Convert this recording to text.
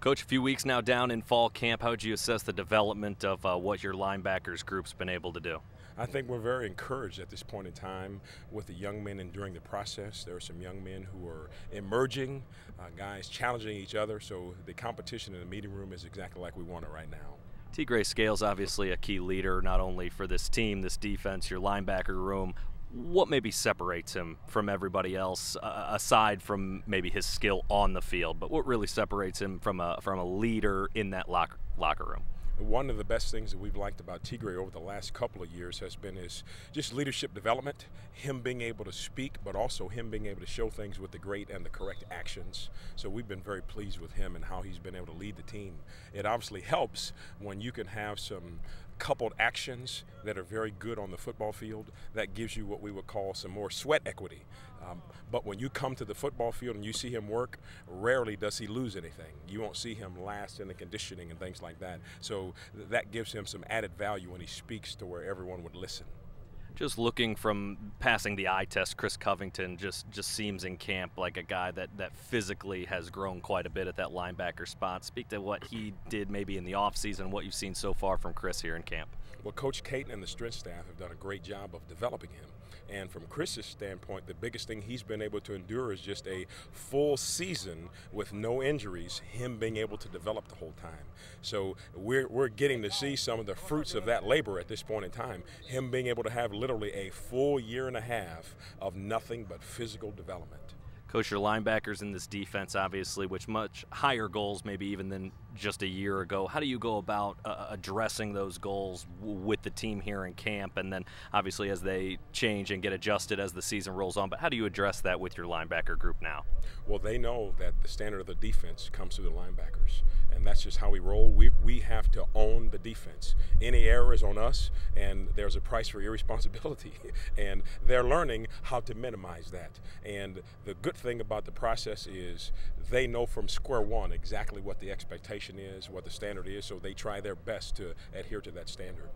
Coach, a few weeks now down in fall camp. How would you assess the development of what your linebackers group's been able to do? I think we're very encouraged at this point in time with the young men and during the process. There are some young men who are emerging, guys challenging each other, so the competition in the meeting room is exactly like we want it right now. T. Scales obviously a key leader, not only for this team, this defense, your linebacker room. What maybe separates him from everybody else, aside from maybe his skill on the field, but what really separates him from a leader in that locker room? One of the best things that we've liked about Tigre over the last couple of years has been his just leadership development, him being able to speak, but also him being able to show things with the great and the correct actions. So we've been very pleased with him and how he's been able to lead the team. It obviously helps when you can have some coupled actions that are very good on the football field. That gives you what we would call some more sweat equity. But when you come to the football field and you see him work, rarely does he lose anything. You won't see him last in the conditioning and things like that. So that gives him some added value when he speaks to where everyone would listen. Just looking from passing the eye test, Chris Covington just seems in camp like a guy that physically has grown quite a bit at that linebacker spot. Speak to what he did maybe in the offseason, what you've seen so far from Chris here in camp. Well, Coach Caton and the strength staff have done a great job of developing him. And from Chris's standpoint, the biggest thing he's been able to endure is just a full season with no injuries, him being able to develop the whole time. So we're getting to see some of the fruits of that labor at this point in time, him being able to have literally a full year and a half of nothing but physical development. Coach, your linebackers in this defense, obviously, which much higher goals maybe even than just a year ago. How do you go about addressing those goals with the team here in camp, and then obviously as they change and get adjusted as the season rolls on, but how do you address that with your linebacker group now? Well, they know that the standard of the defense comes through the linebackers, and that's just how we roll. We have to own the defense. Any error is on us, and there's a price for irresponsibility, and they're learning how to minimize that. And the good thing about the process is they know from square one exactly what the expectation is, what the standard is, so they try their best to adhere to that standard.